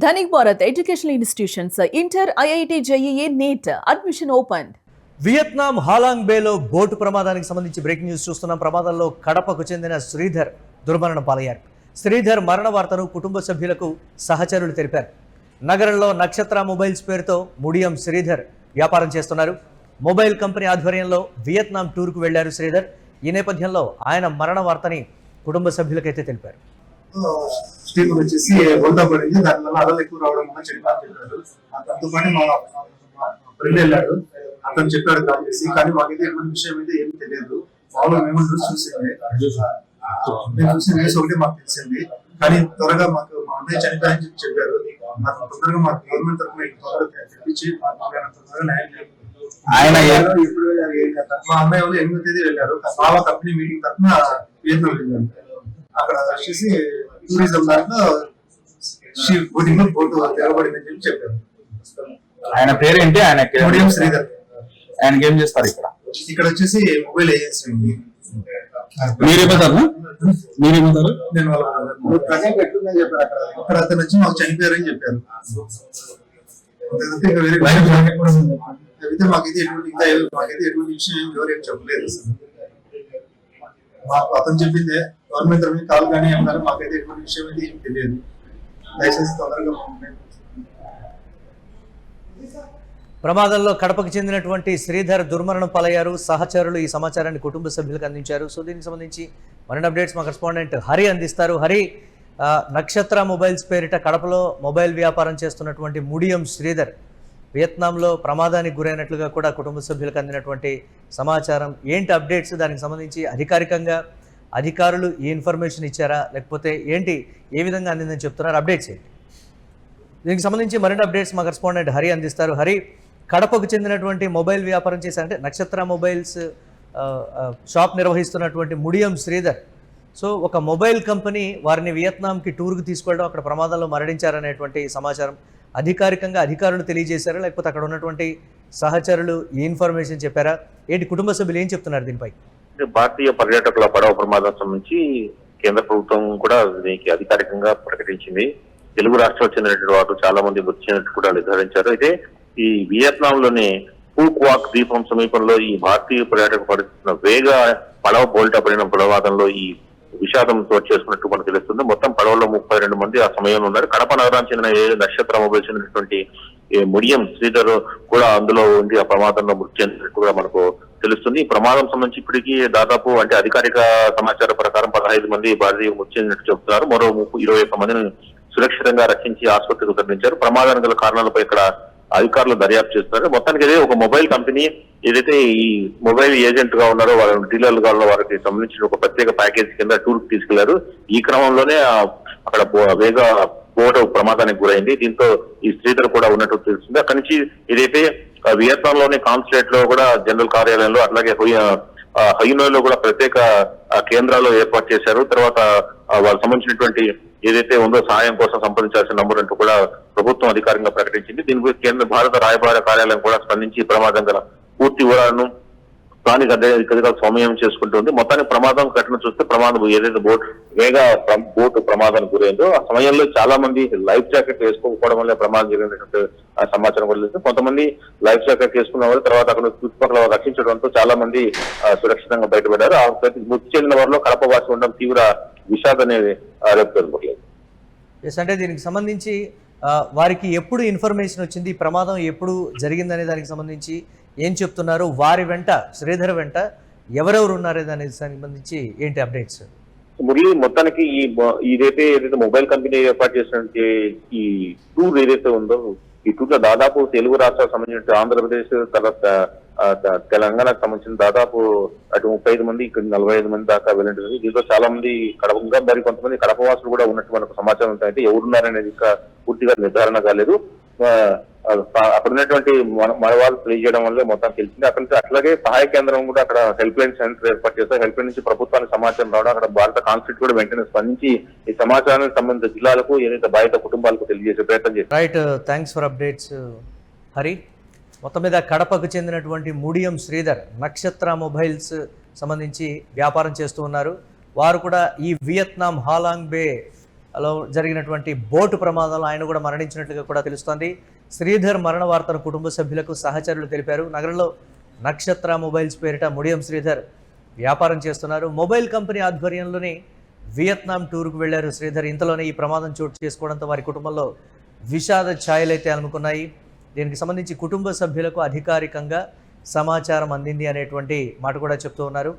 Dhanik Bharat Educational Institutions, Inter, IIT, JEE, NEET, admission opened. Vietnam Halong బేలో boat ప్రమాదానికి సంబంధించి breaking news చూస్తున్నాం. ప్రమాదంలో కడపకు చెందిన శ్రీధర్ దుర్మరణం పాలయ్యారు. శ్రీధర్ మరణ వార్తను కుటుంబ సభ్యులకు సహచరులు తెలిపారు. నగరంలో నక్షత్ర మొబైల్స్ పేరుతో ముడియం శ్రీధర్ వ్యాపారం చేస్తున్నారు. మొబైల్ కంపెనీ ఆధ్వర్యంలో వియత్నాం టూర్కు వెళ్లారు శ్రీధర్. ఈ నేపథ్యంలో ఆయన మరణ వార్తని కుటుంబ సభ్యులకైతే తెలిపారు. స్టీమర్ వచ్చేసి బొందా పడింది, దానివల్ల అలలు ఎక్కువ రావడం వల్ల చనిపోయారు చెప్పారు. అతనితో పాటు మా ఫ్రెండ్ వెళ్ళాడు, అతను చెప్పాడు కాల్ చేసి. కానీ మాకైతే ఎటువంటి విషయం అయితే ఏమి తెలియదు. మామూలుగా మేము న్యూస్ చూసింది, మేము చూసిన న్యూస్ ఒకటి మాకు తెలిసింది. కానీ త్వరగా మాకు మా అన్నయ్య చనిపోయాయని చెప్పి చెప్పారు. తొందరగా మాకు గవర్నమెంట్ తరఫున త్వరగా తెప్పించి తొందరగా న్యాయం చేయాలి. ఆయన ఇప్పుడు మా అన్నయ్య వాళ్ళు 8వ తేదీ వెళ్ళారు. బాబా కంపెనీ మీటింగ్ తరఫున వియత్నాం వెళ్ళారు. అక్కడ వచ్చేసి టూరిజం దాంట్లో బోటింగ్ బోటు తిరగబడిందని చెప్పి చెప్పారు. ఆయన పేరేంటి? ఆయన ముడియం శ్రీధర్. ఆయనకి ఏం చేస్తారు ఇక్కడ? ఇక్కడ వచ్చేసి మొబైల్ ఏజెన్సీ ఉంది. మీరేమంటారు? నేను అక్కడ అతను వచ్చి మాకు చనిపోయారని చెప్పారు. అయితే మాకైతే ఎటువంటి విషయం ఎవరేం చెప్పలేదు. మాకు అతను చెప్పిందే గవర్నమెంట్ తరఫున కాల్ కానీ ఏమన్నారు. మాకైతే ఎటువంటి విషయం అయితే ఏం తెలియదు. దయచేసి తొందరగా ప్రమాదంలో కడపకు చెందినటువంటి శ్రీధర్ దుర్మరణం పాలయ్యారు. సహచరులు ఈ సమాచారాన్ని కుటుంబ సభ్యులకు అందించారు. సో దీనికి సంబంధించి మరిన్ని అప్డేట్స్ మా కరెస్పాండెంట్ హరి అందిస్తారు. హరి, నక్షత్ర మొబైల్స్ పేరిట కడపలో మొబైల్ వ్యాపారం చేస్తున్నటువంటి ముడియం శ్రీధర్ వియత్నాంలో ప్రమాదానికి గురైనట్లుగా కూడా కుటుంబ సభ్యులకు అందినటువంటి సమాచారం ఏంటి అప్డేట్స్? దానికి సంబంధించి అధికారికంగా అధికారులు ఈ ఇన్ఫర్మేషన్ ఇచ్చారా, లేకపోతే ఏంటి, ఏ విధంగా అందిందని చెప్తున్నారు? అప్డేట్స్ ఏంటి? దీనికి సంబంధించి మరిన్ని అప్డేట్స్ మా కరెస్పాండెంట్ హరి అందిస్తారు. హరి, కడపకు చెందినటువంటి మొబైల్ వ్యాపారం చేశారంటే నక్షత్ర మొబైల్స్ షాప్ నిర్వహిస్తున్నటువంటి ముడియం శ్రీధర్, సో ఒక మొబైల్ కంపెనీ వారిని వియత్నాంకి టూర్కి తీసుకెళ్ళడం, అక్కడ ప్రమాదంలో మరణించారనేటువంటి సమాచారం అధికారికంగా అధికారులు తెలియజేశారా, లేకపోతే అక్కడ ఉన్నటువంటి సహచరులు ఈ ఇన్ఫర్మేషన్ చెప్పారా? ఏంటి కుటుంబ సభ్యులు ఏం చెప్తున్నారు దీనిపై? భారతీయ పర్యాటకుల పడవ ప్రమాదం సంబంధించి కేంద్ర ప్రభుత్వం కూడా దీనికి అధికారికంగా ప్రకటించింది. తెలుగు రాష్ట్రాలకు చెందినటువంటి వారు చాలా మంది మృతి చెందినట్టు కూడా నిర్ధారించారు. అయితే ఈ వియత్నాంలోని ఫూక్ వాక్ ద్వీపం సమీపంలో ఈ భారతీయ పర్యాటక పరిస్థితున్న వేగ పడవ బోల్టా పడిన ప్రమాదంలో ఈ విషాదం చోటు చేసుకున్నట్టు మనకు తెలుస్తుంది. మొత్తం పడవలో 32 మంది ఆ సమయంలో ఉన్నారు. కడప నగరానికి చెందిన నక్షత్ర మొబైల్ చెందినటువంటి ముడియం శ్రీధర్ కూడా అందులో ఉండి ఆ ప్రమాదంలో మృతి చెందినట్టు కూడా మనకు తెలుస్తుంది. ఈ ప్రమాదం సంబంధించి ఇప్పటికీ దాదాపు అధికారిక సమాచారం ప్రకారం 15 మంది భారతీయులు మృతి చెందినట్టు చెబుతున్నారు. మరో 21 మందిని సురక్షితంగా రక్షించి ఆసుపత్రికి తరలించారు. ప్రమాదానికి గల కారణాలపై ఇక్కడ అధికారులు దర్యాప్తు చేస్తున్నారు. మొత్తానికి ఇదే ఒక మొబైల్ కంపెనీ ఏదైతే ఈ మొబైల్ ఏజెంట్ గా ఉన్నారో, వాళ్ళ డీలర్లుగా ఉన్న వారికి సంబంధించిన ఒక ప్రత్యేక ప్యాకేజ్ కింద టూర్ కి తీసుకెళ్లారు. ఈ క్రమంలోనే అక్కడ వేగ బోటు ప్రమాదానికి గురైంది. దీంతో ఈ శ్రీధర్ కూడా ఉన్నట్టు తెలుస్తుంది. అక్కడి నుంచి ఏదైతే వియత్నాంలోని కాన్సులేట్ లో కూడా జనరల్ కార్యాలయంలో, అట్లాగే హైనోలో కూడా ప్రత్యేక కేంద్రాలు ఏర్పాటు చేశారు. తర్వాత వాళ్ళకి సంబంధించినటువంటి ఏదైతే ఉందో సహాయం కోసం సంప్రదించాల్సిన నంబర్ అంటూ కూడా ప్రభుత్వం అధికారికంగా ప్రకటించింది. దీనిపై కేంద్ర భారత రాయబార కార్యాలయం కూడా స్పందించి ప్రమాదం గల పూర్తి వివరాలను స్థానిక అధికారులు సమయం చేసుకుంటుంది. మొత్తానికి ప్రమాదం ఘటన చూస్తే ప్రమాదం ఏదైతే బోటు ప్రమాదానికి గురైందో ఆ సమయంలో చాలా మంది లైఫ్ జాకెట్ వేసుకోకపోవడం వల్ల ప్రమాదం జరిగినటువంటి సమాచారం కూడా లేదు. కొంతమంది లైఫ్ జాకెట్ వేసుకున్న వాళ్ళు తర్వాత అక్కడ చుట్టుపక్కల రక్షించడంతో చాలా మంది సురక్షితంగా బయటపడ్డారు. ఆ మృతి చెందిన వారిలో కడప వాసి ఉండడం తీవ్ర విషాదాన్ని రేపుకోలేదు. అంటే దీనికి సంబంధించి వారికి ఎప్పుడు ఇన్ఫర్మేషన్ వచ్చింది, ఈ ప్రమాదం ఎప్పుడు జరిగిందనే దానికి సంబంధించి ఏం చెప్తున్నారు? వారి వెంట, శ్రీధర్ వెంట ఎవరెవరు ఉన్నారే దానికి సంబంధించి ఏంటి అప్డేట్స్? మురళి, మొత్తానికి ఏదైతే మొబైల్ కంపెనీ ఏర్పాటు చేసినటువంటి ఈ టూర్ ఏదైతే ఉందో, ఈ టూర్ లో దాదాపు తెలుగు రాష్ట్రాలకు సంబంధించిన ఆంధ్రప్రదేశ్, తర్వాత తెలంగాణకు సంబంధించిన దాదాపు అటు 35 మంది, ఇక్కడ 45 మంది దాకా వెళ్ళింటుంది. దీంట్లో చాలా మంది కడప, మరి కొంతమంది కడప వాసులు కూడా ఉన్నట్టు మనకు సమాచారం ఉంటాయంటే ఎవరున్నారనేది ఇంకా పూర్తిగా నిర్ధారణ కాలేదు. అక్కడ ఉన్నటువంటి మన వాళ్ళు తెలియజేయడం వల్లే మొత్తం తెలిసింది. అక్కడ నుంచి అట్లాగే సహాయ కేంద్రం కూడా అక్కడ హెల్ప్ లైన్ సెంటర్ ఏర్పాటు చేస్తారు. హెల్ప్ లైన్ నుంచి ప్రభుత్వానికి సమాచారం రావడం, అక్కడ భారత కాన్సులేట్ కూడా వెంటనే స్పందించి ఈ సమాచారానికి సంబంధించిన జిల్లాలకు ఏదైతే బాధిత కుటుంబాలకు తెలియజేసే ప్రయత్నం చేస్తారు. Right, thanks for updates Hari. మొత్తం మీద కడపకు చెందినటువంటి ముడియం శ్రీధర్ నక్షత్ర మొబైల్స్ సంబంధించి వ్యాపారం చేస్తూ ఉన్నారు. వారు కూడా ఈ వియత్నాం హాలాంగ్ బే లో జరిగినటువంటి బోటు ప్రమాదంలో ఆయన కూడా మరణించినట్లుగా కూడా తెలుస్తోంది. శ్రీధర్ మరణ వార్తను కుటుంబ సభ్యులకు సహచరులు తెలిపారు. నగరంలో నక్షత్ర మొబైల్స్ పేరిట ముడియం శ్రీధర్ వ్యాపారం చేస్తున్నారు. మొబైల్ కంపెనీ ఆధ్వర్యంలోనే వియత్నాం టూర్కు వెళ్లారు శ్రీధర్. ఇంతలోనే ఈ ప్రమాదం చోటు చేసుకోవడంతో వారి కుటుంబంలో విషాద ఛాయలైతే అలుముకున్నాయి. దీనికి సంబంధించి కుటుంబ సభ్యులకు అధికారికంగా సమాచారం అందింది అనేటువంటి మాట కూడా చెప్తూ ఉన్నారు.